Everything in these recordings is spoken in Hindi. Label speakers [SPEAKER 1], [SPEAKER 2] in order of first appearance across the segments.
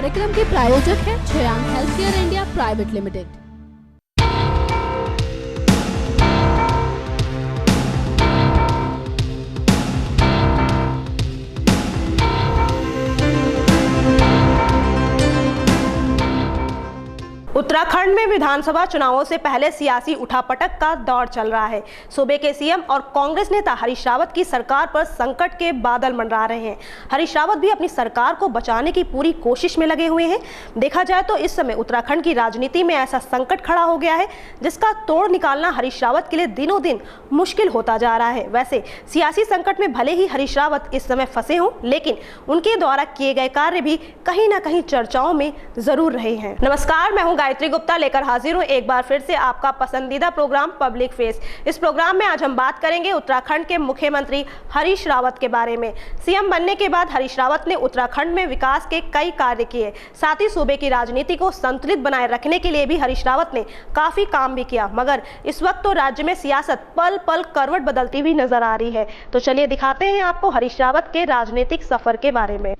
[SPEAKER 1] कार्यक्रम के प्रायोजक हैं Chhayang healthcare India private limited.
[SPEAKER 2] Uttarakhand में विधानसभा चुनावों से पहले सियासी उठापटक का दौर चल रहा है। सूबे के सीएम और कांग्रेस नेता हरीश रावत की सरकार पर संकट के बादल मंडरा रहे हैं। हरीश रावत भी अपनी सरकार को बचाने की पूरी कोशिश में लगे हुए हैं। देखा जाए तो इस समय उत्तराखंड की राजनीति में ऐसा संकट खड़ा हो गया है जिसका तोड़ निकालना हरीश रावत के लिए दिनों दिन मुश्किल होता जा रहा है। वैसे सियासी संकट में भले ही हरीश रावत इस समय फंसे हों, लेकिन उनके द्वारा किए गए कार्य भी कहीं ना कहीं चर्चाओं में जरूर रहे हैं। नमस्कार, मैं हूं गायत्री गुप्ता, लेकर हाजिर हूं एक बार फिर से आपका पसंदीदा प्रोग्राम पब्लिक फेस। इस प्रोग्राम में आज हम बात करेंगे उत्तराखंड के मुख्यमंत्री हरीश रावत के बारे में। सीएम बनने के बाद हरीश रावत ने उत्तराखंड में विकास के कई कार्य किए, साथ ही सूबे की राजनीति को संतुलित बनाए रखने के लिए भी हरीश रावत ने काफी काम भी किया। मगर इस वक्त तो राज्य में सियासत पल पल करवट बदलती हुई नजर आ रही है। तो चलिए दिखाते हैं आपको हरीश रावत के राजनीतिक सफर के बारे में।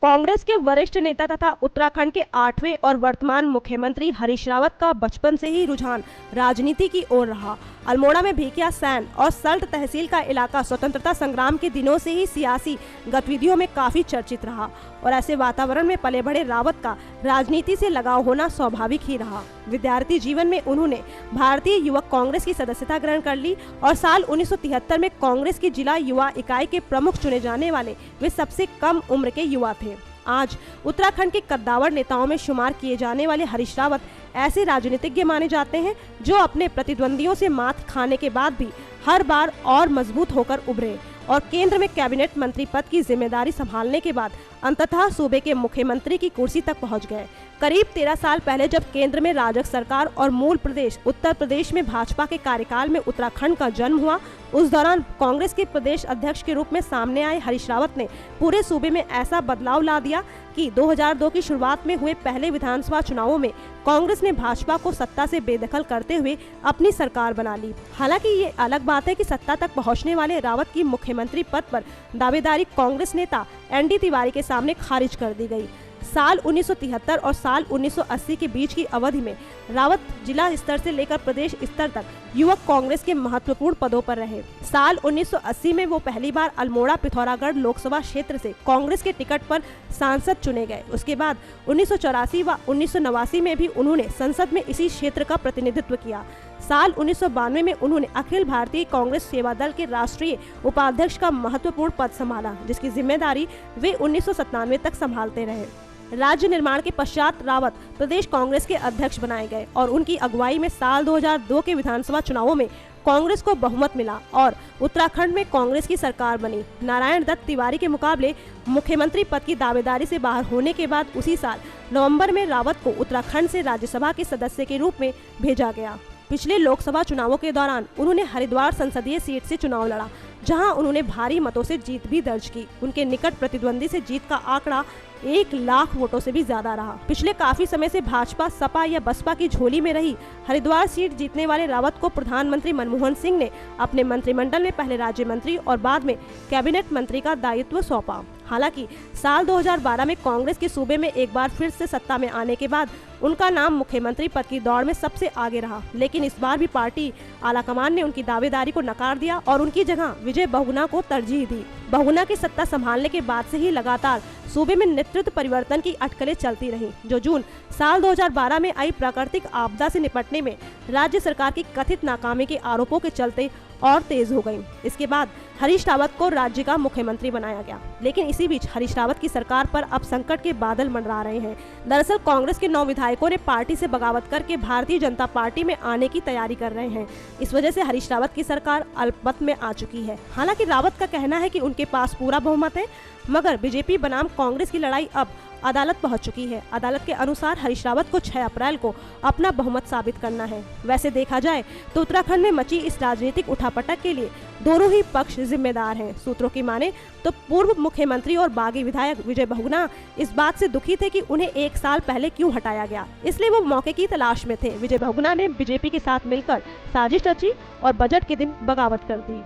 [SPEAKER 2] कांग्रेस के वरिष्ठ नेता तथा उत्तराखंड के 8वें और वर्तमान मुख्यमंत्री हरीश रावत का बचपन से ही रुझान राजनीति की ओर रहा। अल्मोड़ा में भिकिया सैन और सल्ट तहसील का इलाका स्वतंत्रता संग्राम के दिनों से ही सियासी गतिविधियों में काफी चर्चित रहा और ऐसे वातावरण में पले बढ़े रावत का राजनीति से लगाव होना स्वाभाविक ही रहा। विद्यार्थी जीवन में उन्होंने भारतीय युवक कांग्रेस की सदस्यता ग्रहण कर ली और साल 1973 में कांग्रेस की जिला युवा इकाई के प्रमुख चुने जाने वाले वे सबसे कम उम्र के युवा थे। आज उत्तराखंड के कद्दावर नेताओं में शुमार किए जाने वाले हरीश रावत ऐसे राजनीतिज्ञ माने जाते हैं जो अपने प्रतिद्वंदियों से मात खाने के बाद भी हर बार और मजबूत होकर उभरे और केंद्र में कैबिनेट मंत्री पद की जिम्मेदारी संभालने के बाद अंततः सूबे के मुख्यमंत्री की कुर्सी तक पहुंच गए। करीब 13 साल पहले जब केंद्र में राजग सरकार और मूल प्रदेश उत्तर प्रदेश में भाजपा के कार्यकाल में उत्तराखंड का जन्म हुआ, उस दौरान कांग्रेस के प्रदेश अध्यक्ष के रूप में सामने आए हरीश रावत ने पूरे सूबे में ऐसा बदलाव ला दिया कि 2002 की शुरुआत में हुए पहले विधानसभा चुनावों में कांग्रेस ने भाजपा को सत्ता से बेदखल करते हुए अपनी सरकार बना ली। हालांकि ये अलग बात है कि सत्ता तक पहुंचने वाले रावत की मुख्यमंत्री पद पर दावेदारी कांग्रेस नेता एनडी तिवारी के सामने खारिज कर दी गई। साल 1973 और साल 1980 के बीच की अवधि में रावत जिला स्तर से लेकर प्रदेश स्तर तक युवक कांग्रेस के महत्वपूर्ण पदों पर रहे। साल 1980 में वो पहली बार अल्मोड़ा पिथौरागढ़ लोकसभा क्षेत्र से कांग्रेस के टिकट पर सांसद चुने गए। उसके बाद 1984 व 1989 में भी उन्होंने संसद में इसी क्षेत्र का प्रतिनिधित्व किया। साल 1992 में उन्होंने अखिल भारतीय कांग्रेस सेवा दल के राष्ट्रीय उपाध्यक्ष का महत्वपूर्ण पद संभाला, जिसकी जिम्मेदारी वे 1997 तक संभालते रहे। राज्य निर्माण के पश्चात रावत प्रदेश कांग्रेस के अध्यक्ष बनाए गए और उनकी अगुवाई में साल 2002 के विधानसभा चुनावों में कांग्रेस को बहुमत मिला और उत्तराखंड में कांग्रेस की सरकार बनी। नारायण दत्त तिवारी के मुकाबले मुख्यमंत्री पद की दावेदारी से बाहर होने के बाद उसी साल नवंबर में रावत को उत्तराखंड से राज्यसभा के सदस्य के रूप में भेजा गया। पिछले लोकसभा चुनावों के दौरान उन्होंने हरिद्वार संसदीय सीट से चुनाव लड़ा, जहां उन्होंने भारी मतों से जीत भी दर्ज की। उनके निकट प्रतिद्वंदी से जीत का आंकड़ा 1 लाख वोटों से भी ज्यादा रहा। पिछले काफी समय से भाजपा, सपा या बसपा की झोली में रही हरिद्वार सीट जीतने वाले रावत को प्रधानमंत्री मनमोहन सिंह ने अपने मंत्रिमंडल में पहले राज्य मंत्री और बाद में कैबिनेट मंत्री का दायित्व सौंपा। हालांकि साल 2012 में कांग्रेस के सूबे में एक बार फिर से सत्ता में आने के बाद उनका नाम मुख्यमंत्री पद की दौड़ में सबसे आगे रहा, लेकिन इस बार भी पार्टी आलाकमान ने उनकी दावेदारी को नकार दिया और उनकी जगह विजय बहुगुणा को तरजीह दी। बहुगुणा की सत्ता संभालने के बाद से ही लगातार सूबे में नेतृत्व परिवर्तन की अटकलें चलती रहीं, जो जून साल 2012 में आई प्राकृतिक आपदा से निपटने में राज्य सरकार की कथित नाकामी के आरोपों के चलते और तेज हो गई। इसके बाद हरीश रावत को राज्य का मुख्यमंत्री बनाया गया, लेकिन इसी बीच हरीश रावत की सरकार पर अब संकट के बादल मंडरा रहे हैं। दरअसल कांग्रेस के 9 विधायकों ने पार्टी से बगावत करके भारतीय जनता पार्टी में आने की तैयारी कर रहे हैं। इस वजह से हरीश रावत की सरकार अल्पमत में आ चुकी है। हालांकि रावत का कहना है कि उनके पास पूरा बहुमत है, मगर बीजेपी बनाम कांग्रेस की लड़ाई अब अदालत पहुंच चुकी है। अदालत के अनुसार हरीश रावत को 6 अप्रैल को अपना बहुमत साबित करना है। वैसे देखा जाए तो उत्तराखंड में मची इस राजनीतिक उठापटक के लिए दोनों ही पक्ष जिम्मेदार हैं। सूत्रों की माने तो पूर्व मुख्यमंत्री और बागी विधायक विजय बहुगुणा इस बात से दुखी थे कि उन्हें 1 साल पहले क्यों हटाया गया, इसलिए वो मौके की तलाश में थे। विजय बहुगुणा ने बीजेपी के साथ मिलकर साजिश रची और बजट के दिन बगावत कर दी।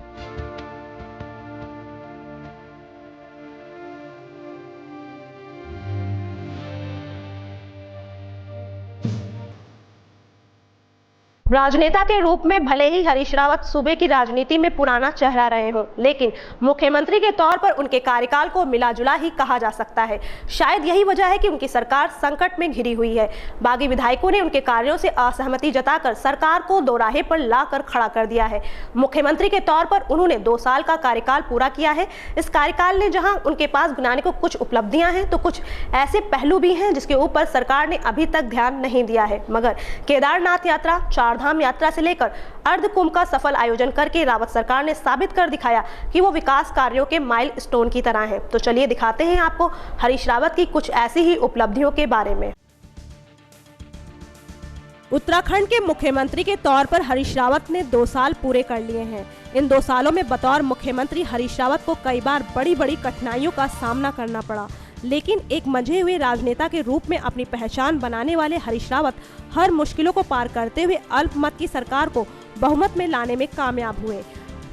[SPEAKER 2] राजनेता के रूप में भले ही हरीश रावत सूबे की राजनीति में पुराना चेहरा रहे हों, लेकिन मुख्यमंत्री के तौर पर उनके कार्यकाल को मिला जुला ही कहा जा सकता है। शायद यही वजह है कि उनकी सरकार संकट में घिरी हुई है। बागी विधायकों ने उनके कार्यों से असहमति जताकर सरकार को दोराहे पर लाकर खड़ा कर दिया है। मुख्यमंत्री के तौर पर उन्होंने 2 साल का कार्यकाल पूरा किया है। इस कार्यकाल ने जहां उनके पास गिनाने को कुछ उपलब्धियां हैं, तो कुछ ऐसे पहलू भी हैं जिसके ऊपर सरकार ने अभी तक ध्यान नहीं दिया है। मगर केदारनाथ यात्रा, चारधाम यात्रा से लेकर अर्ध कुंभ का सफल आयोजन करके रावत सरकार ने साबित कर दिखाया कि वो विकास कार्यों के माइलस्टोन की तरह हैं। तो चलिए दिखाते हैं आपको हरीश रावत की कुछ ऐसी ही उपलब्धियों के बारे में। उत्तराखंड के मुख्यमंत्री के तौर पर हरीश रावत ने 2 साल पूरे कर लिए हैं। इन 2 सालों में बतौर मुख्यमंत्री हरीश रावत को कई बार बड़ी बड़ी कठिनाइयों का सामना करना पड़ा, लेकिन एक मंझे हुए राजनेता के रूप में अपनी पहचान बनाने वाले हरीश रावत हर मुश्किलों को पार करते हुए अल्पमत की सरकार को बहुमत में लाने में कामयाब हुए।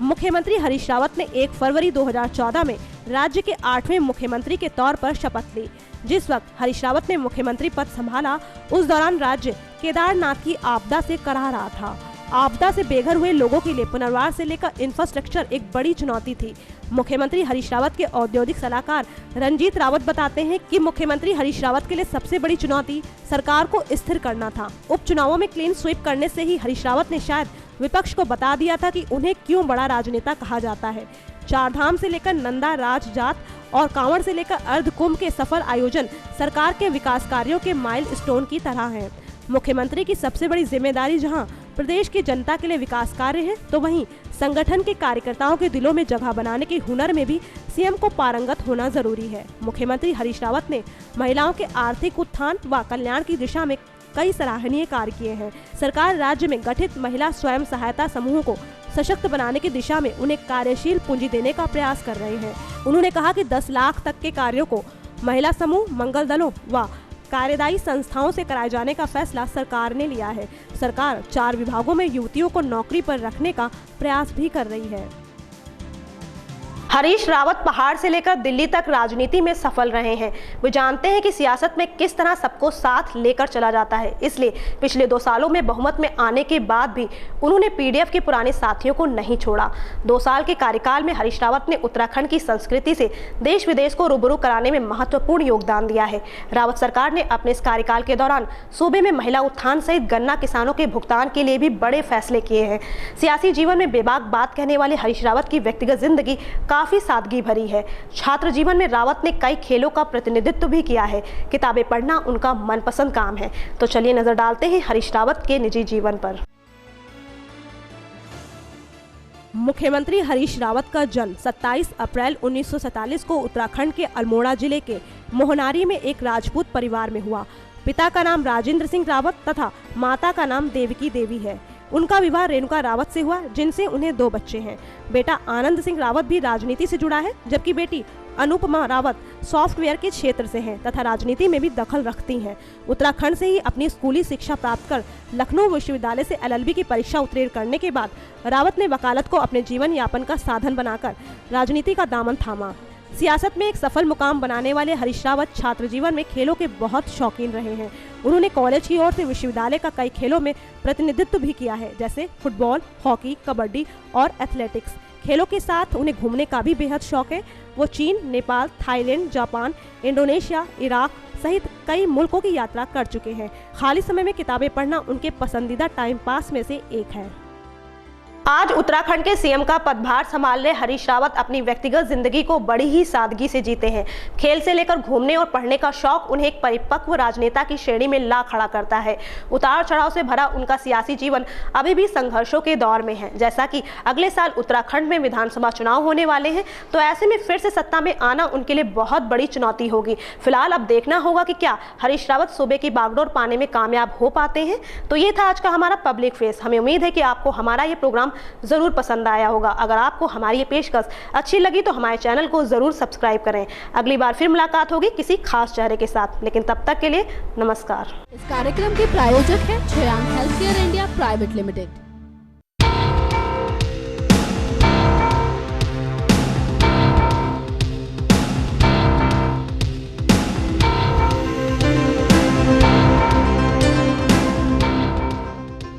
[SPEAKER 2] मुख्यमंत्री हरीश रावत ने 1 फरवरी 2014 में राज्य के 8वें मुख्यमंत्री के तौर पर शपथ ली। जिस वक्त हरीश रावत ने मुख्यमंत्री पद संभाला, उस दौरान राज्य केदारनाथ की आपदा से कराह रहा था। आपदा से बेघर हुए लोगों के लिए पुनर्वास से लेकर इंफ्रास्ट्रक्चर एक बड़ी चुनौती थी। मुख्यमंत्री हरीश रावत के औद्योगिक सलाहकार रंजीत रावत बताते हैं कि मुख्यमंत्री हरीश रावत के लिए सबसे बड़ी चुनौती सरकार को स्थिर करना था। उपचुनावों में क्लीन स्वीप करने से ही हरीश रावत ने शायद विपक्ष को बता दिया था कि उन्हें क्यों बड़ा राजनेता कहा जाता है। चारधाम से लेकर नंदा राज जात और कांवड़ से लेकर अर्ध कुंभ के सफल आयोजन सरकार के विकास कार्यों के माइलस्टोन की तरह हैं। मुख्यमंत्री की सबसे बड़ी जिम्मेदारी जहां प्रदेश की जनता के लिए विकास कार्य है, तो वहीं संगठन के कार्यकर्ताओं के दिलों में जगह बनाने के हुनर में भी सीएम को पारंगत होना जरूरी है। मुख्यमंत्री हरीश रावत ने महिलाओं के आर्थिक उत्थान व कल्याण की दिशा में कई सराहनीय कार्य किए हैं। सरकार राज्य में गठित महिला स्वयं सहायता समूहों को सशक्त बनाने की दिशा में उन्हें कार्यशील पूंजी देने का प्रयास कर रहे हैं। उन्होंने कहा कि 10 लाख तक के कार्यों को महिला समूह, मंगल दलों व कार्यदायी संस्थाओं से कराए जाने का फैसला सरकार ने लिया है। सरकार 4 विभागों में युवतियों को नौकरी पर रखने का प्रयास भी कर रही है। हरीश रावत पहाड़ से लेकर दिल्ली तक राजनीति में सफल रहे हैं। वे जानते हैं कि सियासत में किस तरह सबको साथ लेकर चला जाता है। इसलिए पिछले 2 सालों में बहुमत में आने के बाद भी उन्होंने पीडीएफ के पुराने साथियों को नहीं छोड़ा। 2 साल के कार्यकाल में हरीश रावत ने उत्तराखंड की संस्कृति से देश विदेश को रूबरू कराने में महत्वपूर्ण योगदान दिया है। रावत सरकार ने अपने इस कार्यकाल के दौरान सूबे में महिला उत्थान सहित गन्ना किसानों के भुगतान के लिए भी बड़े फैसले किए हैं। सियासी जीवन में बेबाक बात कहने वाले हरीश रावत की व्यक्तिगत जिंदगी काफी सादगी भरी है। छात्र जीवन में रावत ने कई खेलों का प्रतिनिधित्व भी किया है। किताबें पढ़ना उनका मनपसंद काम है। तो चलिए नजर डालते हैं हरीश रावत के निजी जीवन पर। मुख्यमंत्री हरीश रावत का जन्म 27 अप्रैल 1947 को उत्तराखंड के अल्मोड़ा जिले के मोहनारी में एक राजपूत परिवार में हुआ। पिता का नाम राजेंद्र सिंह रावत तथा माता का नाम देवकी देवी है। उनका विवाह रेणुका रावत से हुआ, जिनसे उन्हें 2 बच्चे हैं। बेटा आनंद सिंह रावत भी राजनीति से जुड़ा है, जबकि बेटी अनुपमा रावत सॉफ्टवेयर के क्षेत्र से हैं तथा राजनीति में भी दखल रखती हैं। उत्तराखंड से ही अपनी स्कूली शिक्षा प्राप्त कर लखनऊ विश्वविद्यालय से LLB की परीक्षा उत्तीर्ण करने के बाद रावत ने वकालत को अपने जीवन यापन का साधन बनाकर राजनीति का दामन थामा। सियासत में एक सफल मुकाम बनाने वाले हरीश रावत छात्र जीवन में खेलों के बहुत शौकीन रहे हैं। उन्होंने कॉलेज की ओर से विश्वविद्यालय का कई खेलों में प्रतिनिधित्व भी किया है, जैसे फुटबॉल, हॉकी, कबड्डी और एथलेटिक्स। खेलों के साथ उन्हें घूमने का भी बेहद शौक है। वो चीन, Nepal, Thailand, Japan, Indonesia, Iraq सहित कई मुल्कों की यात्रा कर चुके हैं। खाली समय में किताबें पढ़ना उनके पसंदीदा टाइम पास में से एक है। आज उत्तराखंड के सीएम का पदभार संभाल रहे हरीश रावत अपनी व्यक्तिगत जिंदगी को बड़ी ही सादगी से जीते हैं। खेल से लेकर घूमने और पढ़ने का शौक उन्हें एक परिपक्व राजनेता की श्रेणी में ला खड़ा करता है। उतार चढ़ाव से भरा उनका सियासी जीवन अभी भी संघर्षों के दौर में है। जैसा कि अगले साल उत्तराखंड में विधानसभा चुनाव होने वाले हैं, तो ऐसे में फिर से सत्ता में आना उनके लिए बहुत बड़ी चुनौती होगी। फिलहाल अब देखना होगा कि क्या हरीश रावत सूबे की बागडोर पाने में कामयाब हो पाते हैं। तो ये था आज का हमारा पब्लिक फेस। हमें उम्मीद है कि आपको हमारा ये प्रोग्राम जरूर पसंद आया होगा। अगर आपको हमारी ये पेशकश अच्छी लगी तो हमारे चैनल को जरूर सब्सक्राइब करें। अगली बार फिर मुलाकात होगी किसी खास चेहरे के साथ, लेकिन तब तक के लिए नमस्कार।
[SPEAKER 1] इस कार्यक्रम के प्रायोजक है Shreyansh health care India private limited.